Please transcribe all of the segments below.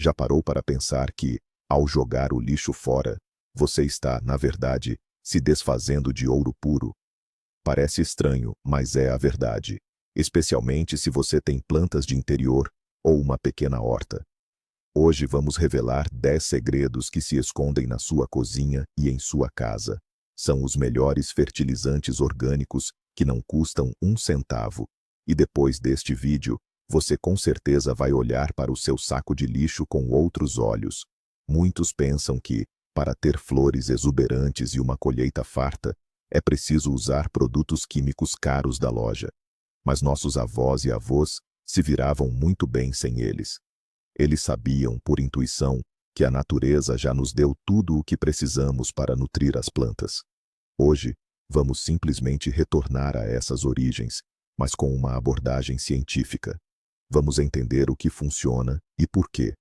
Já parou para pensar que, ao jogar o lixo fora, você está, na verdade, se desfazendo de ouro puro? Parece estranho, mas é a verdade, especialmente se você tem plantas de interior ou uma pequena horta. Hoje vamos revelar 10 segredos que se escondem na sua cozinha e em sua casa. São os melhores fertilizantes orgânicos que não custam um centavo. E depois deste vídeo, você com certeza vai olhar para o seu saco de lixo com outros olhos. Muitos pensam que, para ter flores exuberantes e uma colheita farta, é preciso usar produtos químicos caros da loja. Mas nossos avós e avós se viravam muito bem sem eles. Eles sabiam, por intuição, que a natureza já nos deu tudo o que precisamos para nutrir as plantas. Hoje, vamos simplesmente retornar a essas origens, mas com uma abordagem científica. Vamos entender o que funciona e por quê,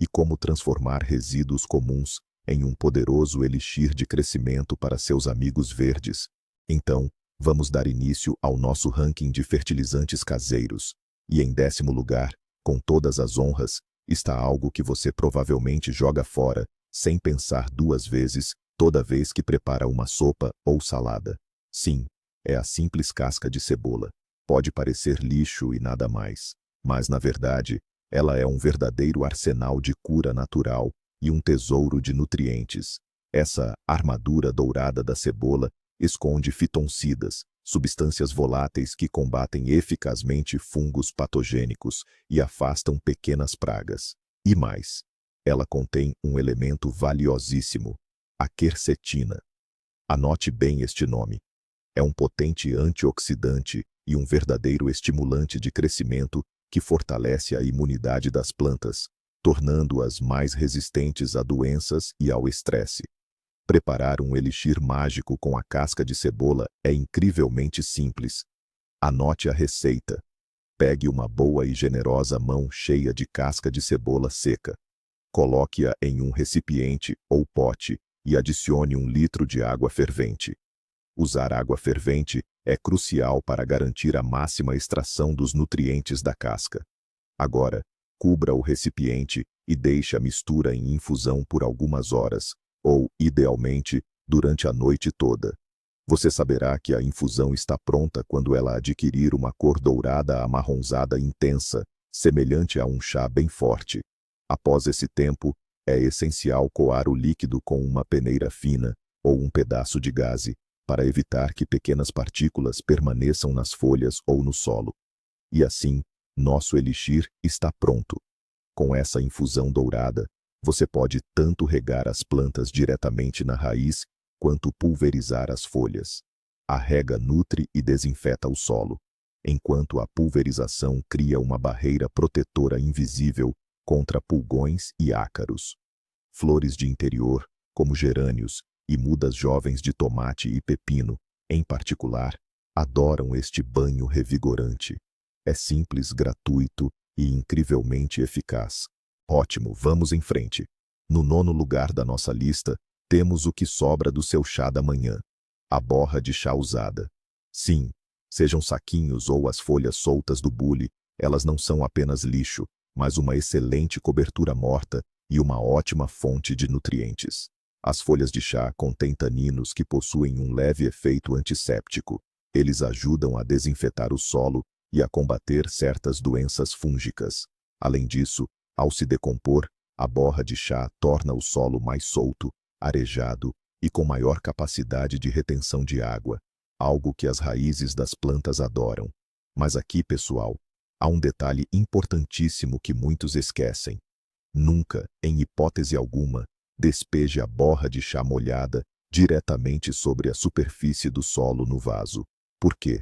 e como transformar resíduos comuns em um poderoso elixir de crescimento para seus amigos verdes. Então, vamos dar início ao nosso ranking de fertilizantes caseiros. E em 10º lugar, com todas as honras, está algo que você provavelmente joga fora, sem pensar duas vezes, toda vez que prepara uma sopa ou salada. Sim, é a simples casca de cebola. Pode parecer lixo e nada mais, mas na verdade, ela é um verdadeiro arsenal de cura natural e um tesouro de nutrientes. Essa armadura dourada da cebola esconde fitoncidas, substâncias voláteis que combatem eficazmente fungos patogênicos e afastam pequenas pragas. E mais, ela contém um elemento valiosíssimo, a quercetina. Anote bem este nome. É um potente antioxidante e um verdadeiro estimulante de crescimento que fortalece a imunidade das plantas, tornando-as mais resistentes a doenças e ao estresse. Preparar um elixir mágico com a casca de cebola é incrivelmente simples. Anote a receita. Pegue uma boa e generosa mão cheia de casca de cebola seca. Coloque-a em um recipiente ou pote e adicione 1 litro de água fervente. Usar água fervente é crucial para garantir a máxima extração dos nutrientes da casca. Agora, cubra o recipiente e deixe a mistura em infusão por algumas horas, ou, idealmente, durante a noite toda. Você saberá que a infusão está pronta quando ela adquirir uma cor dourada amarronzada intensa, semelhante a um chá bem forte. Após esse tempo, é essencial coar o líquido com uma peneira fina ou um pedaço de gaze, para evitar que pequenas partículas permaneçam nas folhas ou no solo. E assim, nosso elixir está pronto. Com essa infusão dourada, você pode tanto regar as plantas diretamente na raiz, quanto pulverizar as folhas. A rega nutre e desinfeta o solo, enquanto a pulverização cria uma barreira protetora invisível contra pulgões e ácaros. Flores de interior, como gerânios, e mudas jovens de tomate e pepino, em particular, adoram este banho revigorante. É simples, gratuito e incrivelmente eficaz. Ótimo, vamos em frente. No 9º lugar da nossa lista, temos o que sobra do seu chá da manhã. A borra de chá usada. Sim, sejam saquinhos ou as folhas soltas do bule, elas não são apenas lixo, mas uma excelente cobertura morta e uma ótima fonte de nutrientes. As folhas de chá contêm taninos que possuem um leve efeito antisséptico. Eles ajudam a desinfetar o solo e a combater certas doenças fúngicas. Além disso, ao se decompor, a borra de chá torna o solo mais solto, arejado e com maior capacidade de retenção de água, algo que as raízes das plantas adoram. Mas aqui, pessoal, há um detalhe importantíssimo que muitos esquecem. Nunca, em hipótese alguma, despeje a borra de chá molhada diretamente sobre a superfície do solo no vaso. Por quê?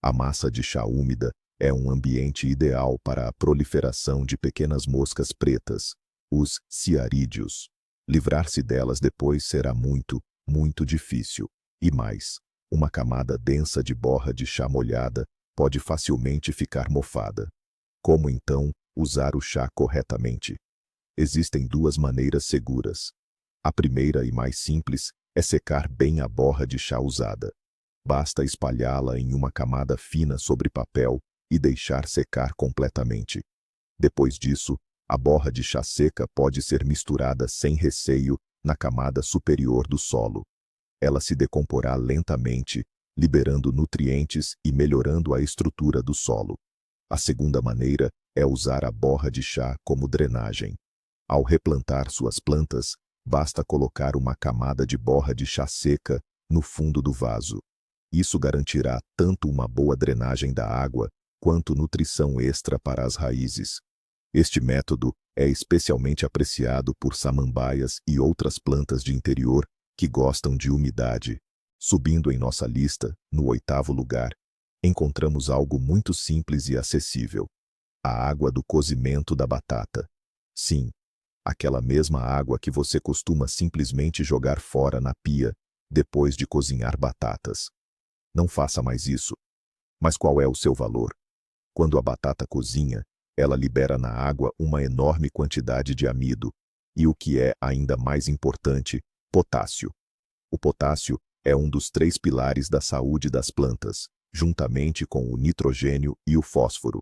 A massa de chá úmida é um ambiente ideal para a proliferação de pequenas moscas pretas, os ciarídeos. Livrar-se delas depois será muito, muito difícil. E mais, uma camada densa de borra de chá molhada pode facilmente ficar mofada. Como então usar o chá corretamente? Existem 2 maneiras seguras. A primeira e mais simples é secar bem a borra de chá usada. Basta espalhá-la em uma camada fina sobre papel e deixar secar completamente. Depois disso, A borra de chá seca pode ser misturada sem receio na camada superior do solo. Ela se decomporá lentamente, liberando nutrientes e melhorando a estrutura do solo. A segunda maneira é usar a borra de chá como drenagem. Ao replantar suas plantas, basta colocar uma camada de borra de chá seca no fundo do vaso. Isso garantirá tanto uma boa drenagem da água, quanto nutrição extra para as raízes. Este método é especialmente apreciado por samambaias e outras plantas de interior que gostam de umidade. Subindo em nossa lista, no 8º lugar, encontramos algo muito simples e acessível: a água do cozimento da batata. Sim, aquela mesma água que você costuma simplesmente jogar fora na pia depois de cozinhar batatas. Não faça mais isso. Mas qual é o seu valor? Quando a batata cozinha, ela libera na água uma enorme quantidade de amido e, o que é ainda mais importante, potássio. O potássio é um dos 3 pilares da saúde das plantas, juntamente com o nitrogênio e o fósforo.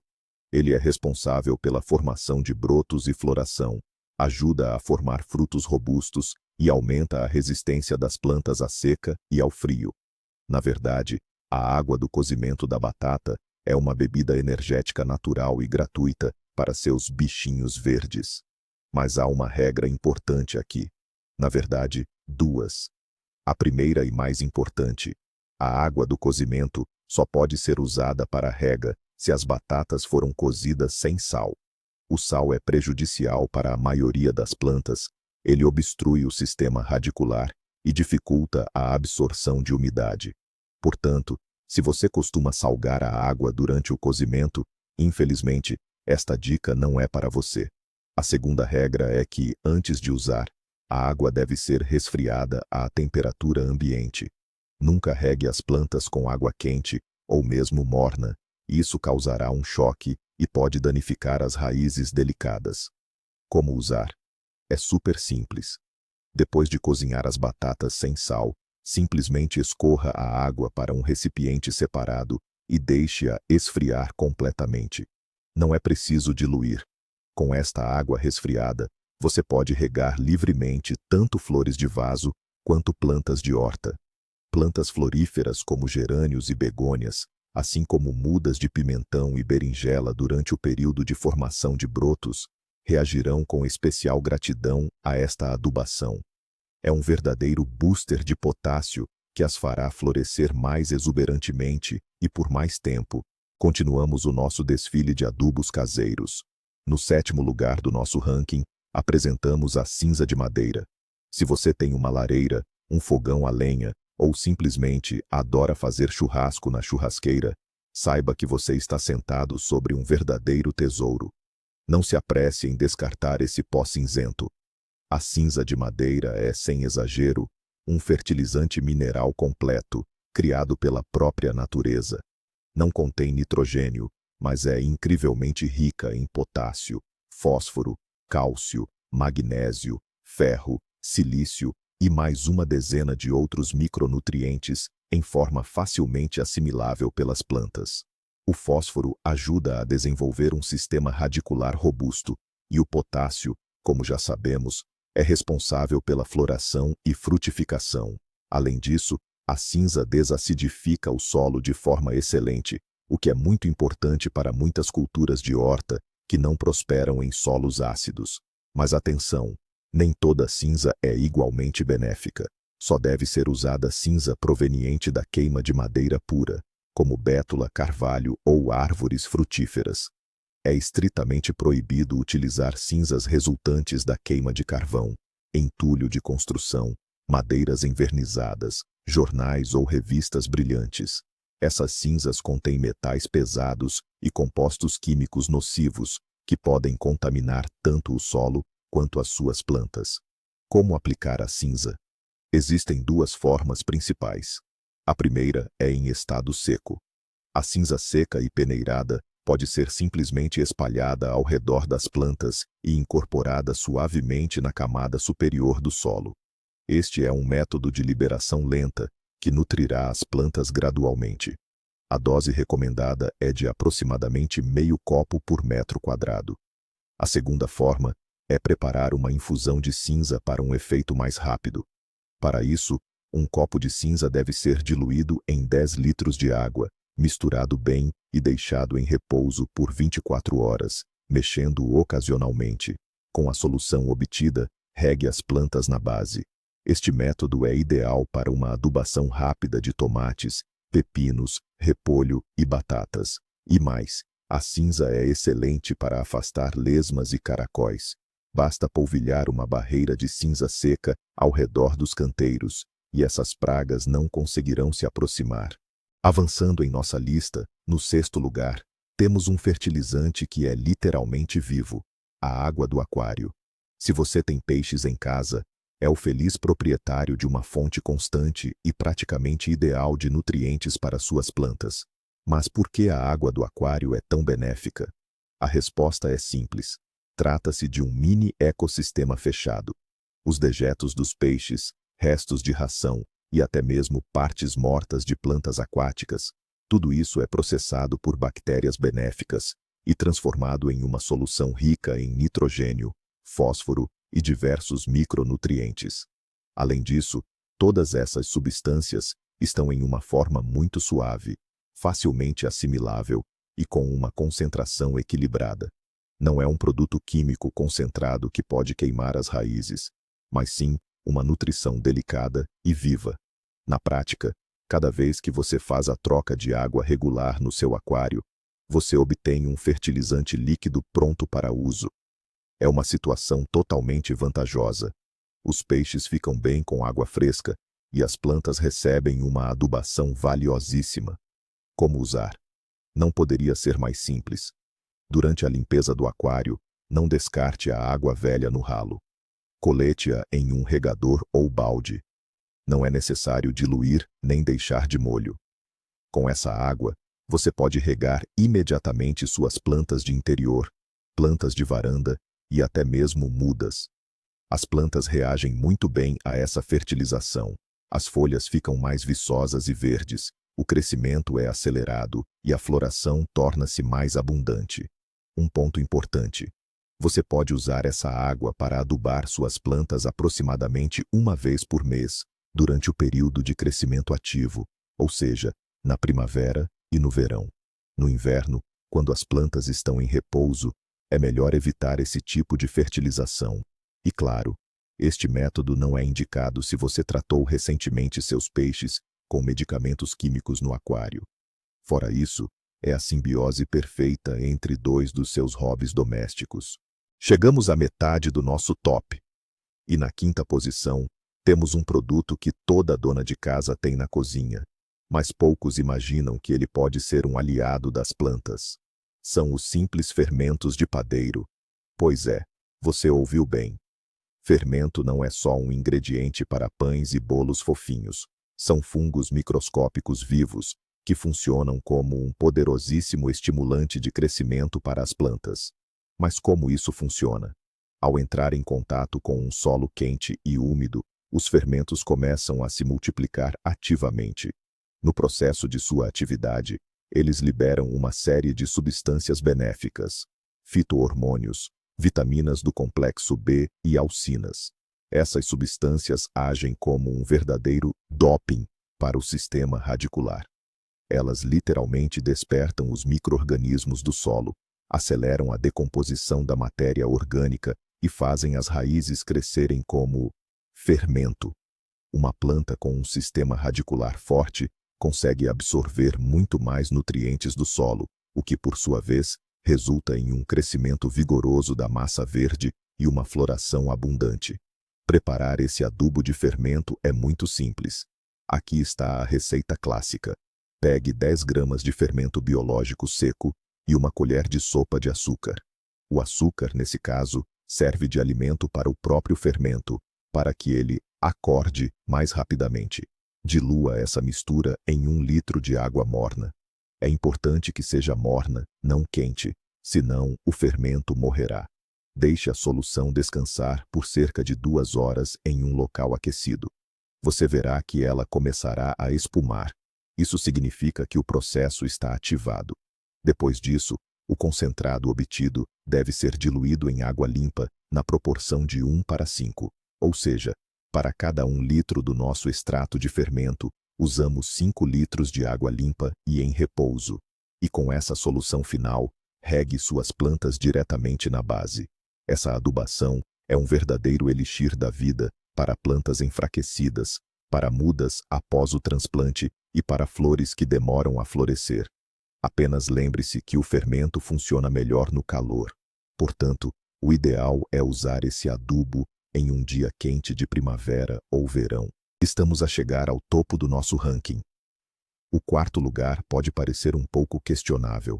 Ele é responsável pela formação de brotos e floração, ajuda a formar frutos robustos e aumenta a resistência das plantas à seca e ao frio. Na verdade, a água do cozimento da batata é uma bebida energética natural e gratuita para seus bichinhos verdes. Mas há uma regra importante aqui. Na verdade, 2. A primeira e mais importante: a água do cozimento só pode ser usada para rega se as batatas foram cozidas sem sal. O sal é prejudicial para a maioria das plantas, ele obstrui o sistema radicular e dificulta a absorção de umidade. Portanto, se você costuma salgar a água durante o cozimento, infelizmente, esta dica não é para você. A segunda regra é que, antes de usar, a água deve ser resfriada à temperatura ambiente. Nunca regue as plantas com água quente, ou mesmo morna. Isso causará um choque e pode danificar as raízes delicadas. Como usar? É super simples. Depois de cozinhar as batatas sem sal, simplesmente escorra a água para um recipiente separado e deixe-a esfriar completamente. Não é preciso diluir. Com esta água resfriada, você pode regar livremente tanto flores de vaso quanto plantas de horta. Plantas floríferas como gerânios e begônias, assim como mudas de pimentão e berinjela durante o período de formação de brotos, reagirão com especial gratidão a esta adubação. É um verdadeiro booster de potássio que as fará florescer mais exuberantemente e por mais tempo. Continuamos o nosso desfile de adubos caseiros. No 7º lugar do nosso ranking, apresentamos a cinza de madeira. Se você tem uma lareira, um fogão a lenha, ou simplesmente adora fazer churrasco na churrasqueira, saiba que você está sentado sobre um verdadeiro tesouro. Não se apresse em descartar esse pó cinzento. A cinza de madeira é, sem exagero, um fertilizante mineral completo, criado pela própria natureza. Não contém nitrogênio, mas é incrivelmente rica em potássio, fósforo, cálcio, magnésio, ferro, silício e mais uma dezena de outros micronutrientes em forma facilmente assimilável pelas plantas. O fósforo ajuda a desenvolver um sistema radicular robusto, e o potássio, como já sabemos, é responsável pela floração e frutificação. Além disso, a cinza desacidifica o solo de forma excelente, o que é muito importante para muitas culturas de horta que não prosperam em solos ácidos. Mas atenção, nem toda cinza é igualmente benéfica. Só deve ser usada cinza proveniente da queima de madeira pura, como bétula, carvalho ou árvores frutíferas. É estritamente proibido utilizar cinzas resultantes da queima de carvão, entulho de construção, madeiras envernizadas, jornais ou revistas brilhantes. Essas cinzas contêm metais pesados e compostos químicos nocivos que podem contaminar tanto o solo quanto as suas plantas. Como aplicar a cinza? Existem 2 formas principais. A primeira é em estado seco. A cinza seca e peneirada pode ser simplesmente espalhada ao redor das plantas e incorporada suavemente na camada superior do solo. Este é um método de liberação lenta que nutrirá as plantas gradualmente. A dose recomendada é de aproximadamente meio copo por metro quadrado. A segunda forma é preparar uma infusão de cinza para um efeito mais rápido. Para isso, um copo de cinza deve ser diluído em 10 litros de água, misturado bem e deixado em repouso por 24 horas, mexendo ocasionalmente. Com a solução obtida, regue as plantas na base. Este método é ideal para uma adubação rápida de tomates, pepinos, repolho e batatas. E mais, a cinza é excelente para afastar lesmas e caracóis. Basta polvilhar uma barreira de cinza seca ao redor dos canteiros, e essas pragas não conseguirão se aproximar. Avançando em nossa lista, no sexto lugar, temos um fertilizante que é literalmente vivo: a água do aquário. Se você tem peixes em casa, é o feliz proprietário de uma fonte constante e praticamente ideal de nutrientes para suas plantas. Mas por que a água do aquário é tão benéfica? A resposta é simples. Trata-se de um mini ecossistema fechado. Os dejetos dos peixes, restos de ração e até mesmo partes mortas de plantas aquáticas, tudo isso é processado por bactérias benéficas e transformado em uma solução rica em nitrogênio, fósforo e diversos micronutrientes. Além disso, todas essas substâncias estão em uma forma muito suave, facilmente assimilável e com uma concentração equilibrada. Não é um produto químico concentrado que pode queimar as raízes, mas sim uma nutrição delicada e viva. Na prática, cada vez que você faz a troca de água regular no seu aquário, você obtém um fertilizante líquido pronto para uso. É uma situação totalmente vantajosa. Os peixes ficam bem com água fresca e as plantas recebem uma adubação valiosíssima. Como usar? Não poderia ser mais simples. Durante a limpeza do aquário, não descarte a água velha no ralo. Colete-a em um regador ou balde. Não é necessário diluir nem deixar de molho. Com essa água, você pode regar imediatamente suas plantas de interior, plantas de varanda e até mesmo mudas. As plantas reagem muito bem a essa fertilização. As folhas ficam mais viçosas e verdes, o crescimento é acelerado e a floração torna-se mais abundante. Um ponto importante: você pode usar essa água para adubar suas plantas aproximadamente uma vez por mês, durante o período de crescimento ativo, ou seja, na primavera e no verão. No inverno, quando as plantas estão em repouso, é melhor evitar esse tipo de fertilização. E claro, este método não é indicado se você tratou recentemente seus peixes com medicamentos químicos no aquário. Fora isso, é a simbiose perfeita entre dois dos seus hobbies domésticos. Chegamos à metade do nosso top. E na quinta posição, temos um produto que toda dona de casa tem na cozinha, mas poucos imaginam que ele pode ser um aliado das plantas. São os simples fermentos de padeiro. Pois é, você ouviu bem. Fermento não é só um ingrediente para pães e bolos fofinhos. São fungos microscópicos vivos, que funcionam como um poderosíssimo estimulante de crescimento para as plantas. Mas como isso funciona? Ao entrar em contato com um solo quente e úmido, os fermentos começam a se multiplicar ativamente. No processo de sua atividade, eles liberam uma série de substâncias benéficas, fito-hormônios, vitaminas do complexo B e alcinas. Essas substâncias agem como um verdadeiro doping para o sistema radicular. Elas literalmente despertam os micro-organismos do solo, aceleram a decomposição da matéria orgânica e fazem as raízes crescerem como fermento. Uma planta com um sistema radicular forte consegue absorver muito mais nutrientes do solo, o que, por sua vez, resulta em um crescimento vigoroso da massa verde e uma floração abundante. Preparar esse adubo de fermento é muito simples. Aqui está a receita clássica. Pegue 10 gramas de fermento biológico seco e uma colher de sopa de açúcar. O açúcar, nesse caso, serve de alimento para o próprio fermento, para que ele acorde mais rapidamente. Dilua essa mistura em 1 litro de água morna. É importante que seja morna, não quente, senão o fermento morrerá. Deixe a solução descansar por cerca de 2 horas em um local aquecido. Você verá que ela começará a espumar. Isso significa que o processo está ativado. Depois disso, O concentrado obtido deve ser diluído em água limpa na proporção de 1:5, ou seja, para cada 1 litro do nosso extrato de fermento, usamos 5 litros de água limpa e em repouso. E com essa solução final, regue suas plantas diretamente na base. Essa adubação é um verdadeiro elixir da vida para plantas enfraquecidas, para mudas após o transplante e para flores que demoram a florescer. Apenas lembre-se que o fermento funciona melhor no calor. Portanto, o ideal é usar esse adubo em um dia quente de primavera ou verão. Estamos a chegar ao topo do nosso ranking. O quarto lugar pode parecer um pouco questionável,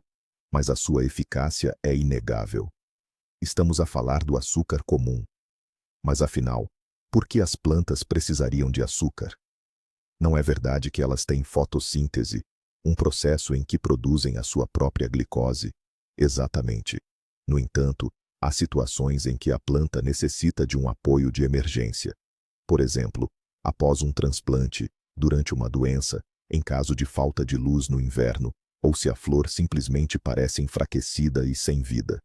mas a sua eficácia é inegável. Estamos a falar do açúcar comum. Mas afinal, por que as plantas precisariam de açúcar? Não é verdade que elas têm fotossíntese, um processo em que produzem a sua própria glicose? Exatamente. No entanto, há situações em que a planta necessita de um apoio de emergência. Por exemplo, após um transplante, durante uma doença, em caso de falta de luz no inverno, ou se a flor simplesmente parece enfraquecida e sem vida.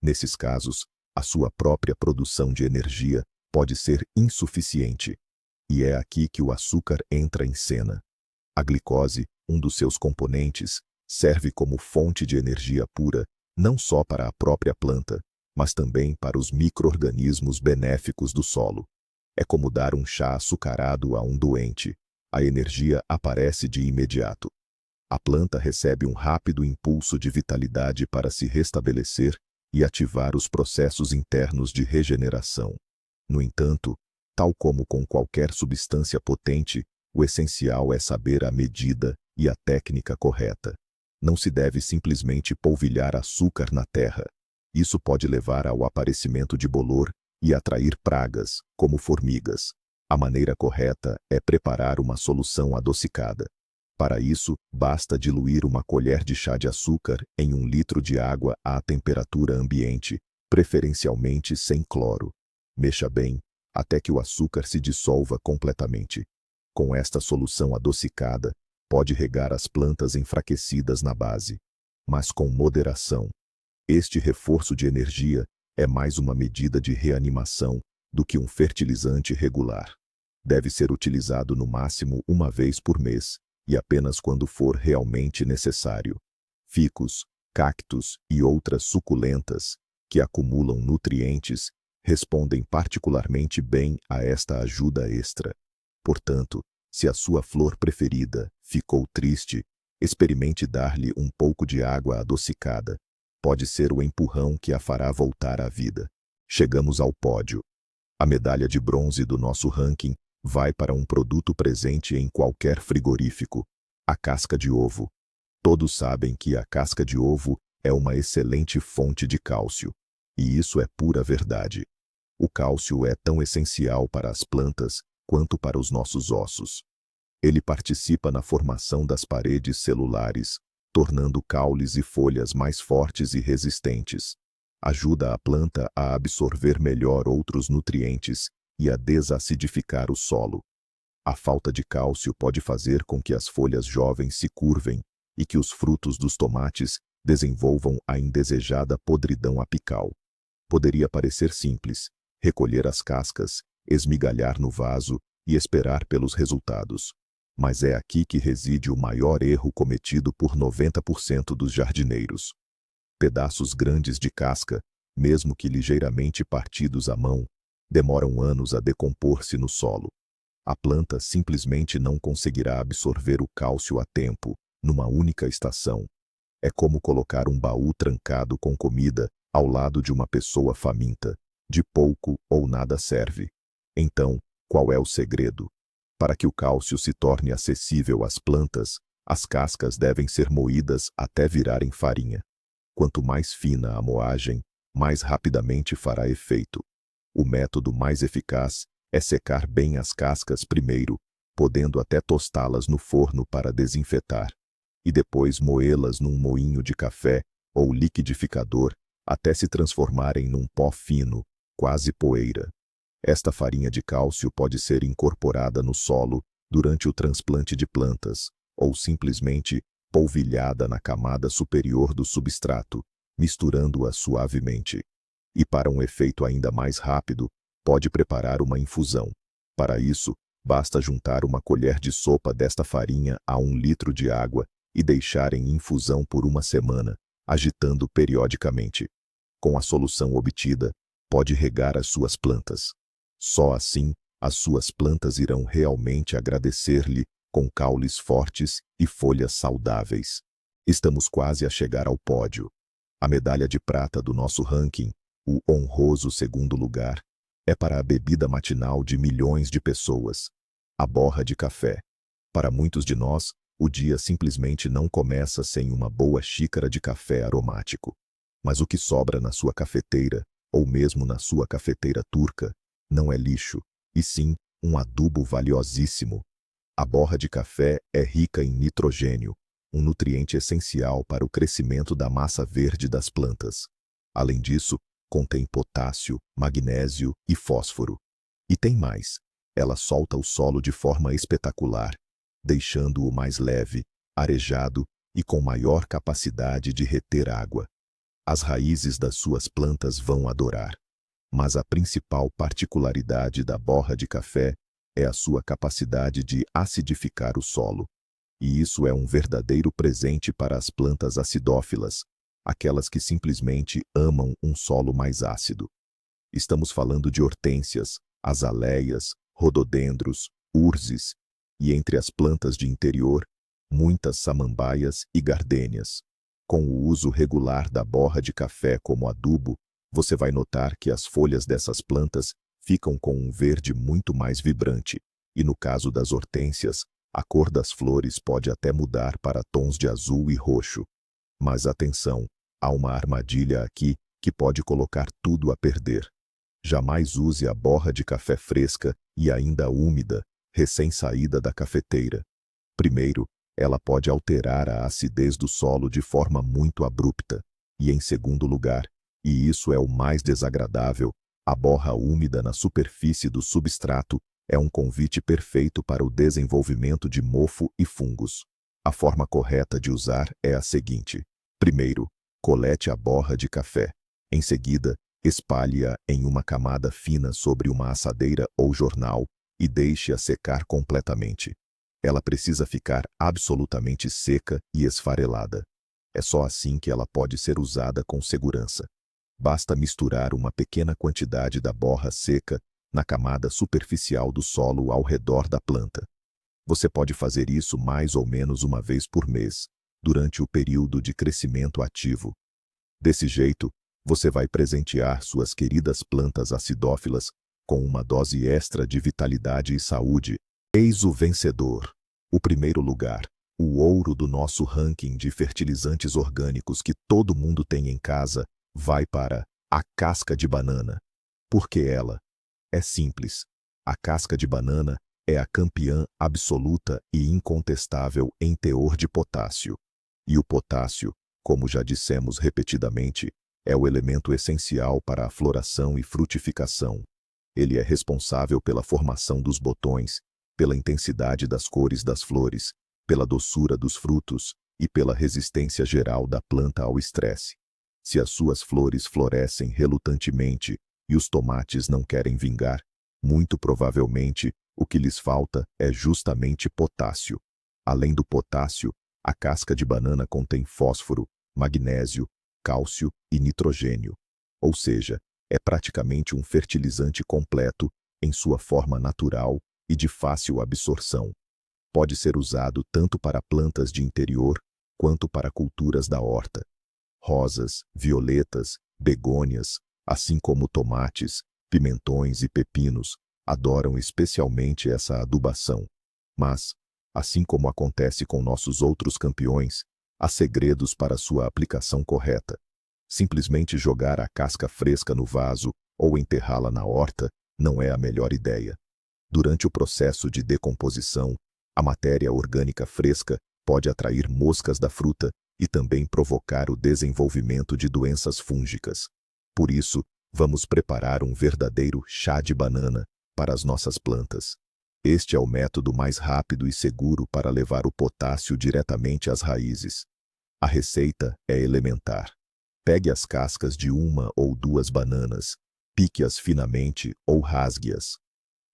Nesses casos, a sua própria produção de energia pode ser insuficiente. E é aqui que o açúcar entra em cena. A glicose, um dos seus componentes, serve como fonte de energia pura, não só para a própria planta, mas também para os micro-organismos benéficos do solo. É como dar um chá açucarado a um doente. A energia aparece de imediato. A planta recebe um rápido impulso de vitalidade para se restabelecer e ativar os processos internos de regeneração. No entanto, tal como com qualquer substância potente, o essencial é saber a medida e a técnica correta. Não se deve simplesmente polvilhar açúcar na terra. Isso pode levar ao aparecimento de bolor e atrair pragas, como formigas. A maneira correta é preparar uma solução adocicada. Para isso, basta diluir uma colher de chá de açúcar em 1 litro de água à temperatura ambiente, preferencialmente sem cloro. Mexa bem, até que o açúcar se dissolva completamente. Com esta solução adocicada, pode regar as plantas enfraquecidas na base, mas com moderação. Este reforço de energia é mais uma medida de reanimação do que um fertilizante regular. Deve ser utilizado no máximo 1 vez por mês, e apenas quando for realmente necessário. Ficus, cactos e outras suculentas, que acumulam nutrientes, respondem particularmente bem a esta ajuda extra. Portanto, se a sua flor preferida ficou triste, experimente dar-lhe um pouco de água adocicada. Pode ser o empurrão que a fará voltar à vida. Chegamos ao pódio. A medalha de bronze do nosso ranking vai para um produto presente em qualquer frigorífico: a casca de ovo. Todos sabem que a casca de ovo é uma excelente fonte de cálcio. E isso é pura verdade. O cálcio é tão essencial para as plantas quanto para os nossos ossos. Ele participa na formação das paredes celulares, tornando caules e folhas mais fortes e resistentes. Ajuda a planta a absorver melhor outros nutrientes e a desacidificar o solo. A falta de cálcio pode fazer com que as folhas jovens se curvem e que os frutos dos tomates desenvolvam a indesejada podridão apical. Poderia parecer simples: recolher as cascas, esmigalhar no vaso e esperar pelos resultados. Mas é aqui que reside o maior erro cometido por 90% dos jardineiros. Pedaços grandes de casca, mesmo que ligeiramente partidos à mão, demoram anos a decompor-se no solo. A planta simplesmente não conseguirá absorver o cálcio a tempo, numa única estação. É como colocar um baú trancado com comida ao lado de uma pessoa faminta. De pouco ou nada serve. Então, qual é o segredo? Para que o cálcio se torne acessível às plantas, as cascas devem ser moídas até virarem farinha. Quanto mais fina a moagem, mais rapidamente fará efeito. O método mais eficaz é secar bem as cascas primeiro, podendo até tostá-las no forno para desinfetar, e depois moê-las num moinho de café ou liquidificador até se transformarem num pó fino, quase poeira. Esta farinha de cálcio pode ser incorporada no solo durante o transplante de plantas, ou simplesmente polvilhada na camada superior do substrato, misturando-a suavemente. E para um efeito ainda mais rápido, pode preparar uma infusão. Para isso, basta juntar uma colher de sopa desta farinha a 1 litro de água e deixar em infusão por uma semana, agitando periodicamente. Com a solução obtida, pode regar as suas plantas. Só assim, as suas plantas irão realmente agradecer-lhe com caules fortes e folhas saudáveis. Estamos quase a chegar ao pódio. A medalha de prata do nosso ranking, o honroso 2º lugar, é para a bebida matinal de milhões de pessoas, a borra de café. Para muitos de nós, o dia simplesmente não começa sem uma boa xícara de café aromático. Mas o que sobra na sua cafeteira, ou mesmo na sua cafeteira turca, não é lixo, e sim um adubo valiosíssimo. A borra de café é rica em nitrogênio, um nutriente essencial para o crescimento da massa verde das plantas. Além disso, contém potássio, magnésio e fósforo. E tem mais, ela solta o solo de forma espetacular, deixando-o mais leve, arejado e com maior capacidade de reter água. As raízes das suas plantas vão adorar. Mas a principal particularidade da borra de café é a sua capacidade de acidificar o solo. E isso é um verdadeiro presente para as plantas acidófilas, aquelas que simplesmente amam um solo mais ácido. Estamos falando de hortênsias, azaleias, rododendros, urzes e, entre as plantas de interior, muitas samambaias e gardênias. Com o uso regular da borra de café como adubo, você vai notar que as folhas dessas plantas ficam com um verde muito mais vibrante, e no caso das hortênsias, a cor das flores pode até mudar para tons de azul e roxo. Mas atenção, há uma armadilha aqui que pode colocar tudo a perder. Jamais use a borra de café fresca e ainda úmida, recém-saída da cafeteira. Primeiro, ela pode alterar a acidez do solo de forma muito abrupta. E em segundo lugar, e isso é o mais desagradável, a borra úmida na superfície do substrato é um convite perfeito para o desenvolvimento de mofo e fungos. A forma correta de usar é a seguinte. Primeiro, colete a borra de café. Em seguida, espalhe-a em uma camada fina sobre uma assadeira ou jornal e deixe-a secar completamente. Ela precisa ficar absolutamente seca e esfarelada. É só assim que ela pode ser usada com segurança. Basta misturar uma pequena quantidade da borra seca na camada superficial do solo ao redor da planta. Você pode fazer isso mais ou menos uma vez por mês, durante o período de crescimento ativo. Desse jeito, você vai presentear suas queridas plantas acidófilas com uma dose extra de vitalidade e saúde. Eis o vencedor. O primeiro lugar, o ouro do nosso ranking de fertilizantes orgânicos que todo mundo tem em casa, vai para a casca de banana. Por que ela? É simples. A casca de banana é a campeã absoluta e incontestável em teor de potássio. E o potássio, como já dissemos repetidamente, é o elemento essencial para a floração e frutificação. Ele é responsável pela formação dos botões, pela intensidade das cores das flores, pela doçura dos frutos e pela resistência geral da planta ao estresse. Se as suas flores florescem relutantemente e os tomates não querem vingar, muito provavelmente o que lhes falta é justamente potássio. Além do potássio, a casca de banana contém fósforo, magnésio, cálcio e nitrogênio. Ou seja, é praticamente um fertilizante completo em sua forma natural e de fácil absorção. Pode ser usado tanto para plantas de interior quanto para culturas da horta. Rosas, violetas, begônias, assim como tomates, pimentões e pepinos, adoram especialmente essa adubação. Mas, assim como acontece com nossos outros campeões, há segredos para sua aplicação correta. Simplesmente jogar a casca fresca no vaso ou enterrá-la na horta não é a melhor ideia. Durante o processo de decomposição, a matéria orgânica fresca pode atrair moscas da fruta e também provocar o desenvolvimento de doenças fúngicas. Por isso, vamos preparar um verdadeiro chá de banana para as nossas plantas. Este é o método mais rápido e seguro para levar o potássio diretamente às raízes. A receita é elementar. Pegue as cascas de uma ou duas bananas, pique-as finamente ou rasgue-as.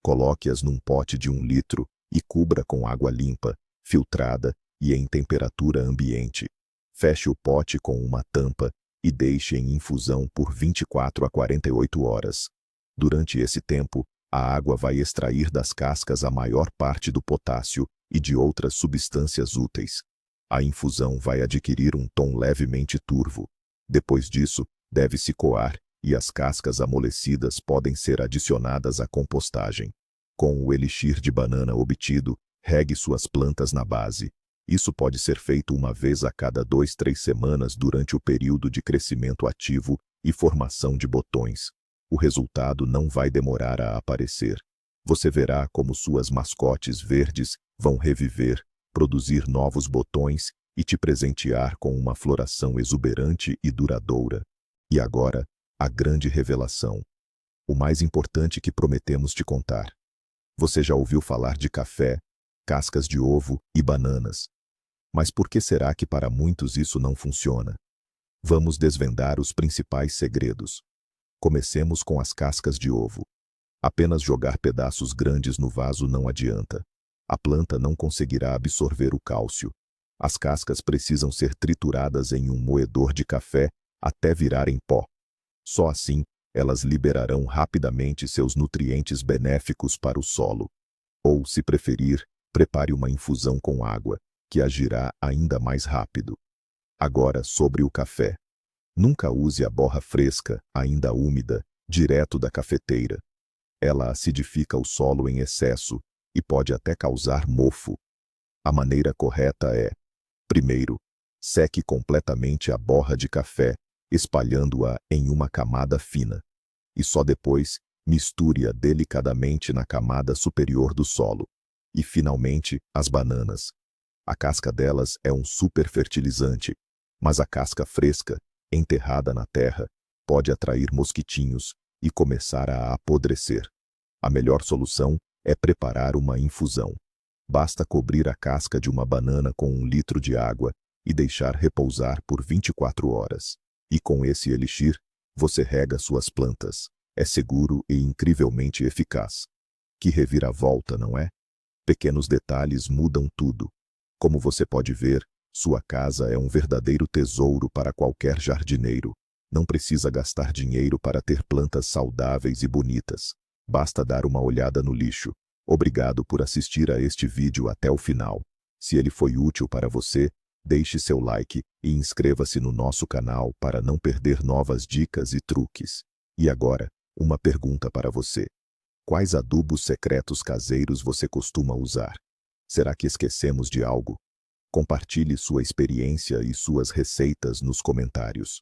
Coloque-as num pote de 1 litro e cubra com água limpa, filtrada e em temperatura ambiente. Feche o pote com uma tampa e deixe em infusão por 24 a 48 horas. Durante esse tempo, a água vai extrair das cascas a maior parte do potássio e de outras substâncias úteis. A infusão vai adquirir um tom levemente turvo. Depois disso, deve-se coar e as cascas amolecidas podem ser adicionadas à compostagem. Com o elixir de banana obtido, regue suas plantas na base. Isso pode ser feito uma vez a cada 2-3 semanas durante o período de crescimento ativo e formação de botões. O resultado não vai demorar a aparecer. Você verá como suas mascotes verdes vão reviver, produzir novos botões e te presentear com uma floração exuberante e duradoura. E agora, a grande revelação. O mais importante que prometemos te contar. Você já ouviu falar de café, cascas de ovo e bananas. Mas por que será que para muitos isso não funciona? Vamos desvendar os principais segredos. Comecemos com as cascas de ovo. Apenas jogar pedaços grandes no vaso não adianta. A planta não conseguirá absorver o cálcio. As cascas precisam ser trituradas em um moedor de café até virarem pó. Só assim, elas liberarão rapidamente seus nutrientes benéficos para o solo. Ou, se preferir, prepare uma infusão com água, que agirá ainda mais rápido. Agora, sobre o café. Nunca use a borra fresca, ainda úmida, direto da cafeteira. Ela acidifica o solo em excesso e pode até causar mofo. A maneira correta é: primeiro, seque completamente a borra de café, espalhando-a em uma camada fina. E só depois, misture-a delicadamente na camada superior do solo. E, finalmente, as bananas. A casca delas é um super fertilizante, mas a casca fresca, enterrada na terra, pode atrair mosquitinhos e começar a apodrecer. A melhor solução é preparar uma infusão. Basta cobrir a casca de uma banana com 1 litro de água e deixar repousar por 24 horas. E com esse elixir, você rega suas plantas. É seguro e incrivelmente eficaz. Que reviravolta, não é? Pequenos detalhes mudam tudo. Como você pode ver, sua casa é um verdadeiro tesouro para qualquer jardineiro. Não precisa gastar dinheiro para ter plantas saudáveis e bonitas. Basta dar uma olhada no lixo. Obrigado por assistir a este vídeo até o final. Se ele foi útil para você, deixe seu like e inscreva-se no nosso canal para não perder novas dicas e truques. E agora, uma pergunta para você. Quais adubos secretos caseiros você costuma usar? Será que esquecemos de algo? Compartilhe sua experiência e suas receitas nos comentários.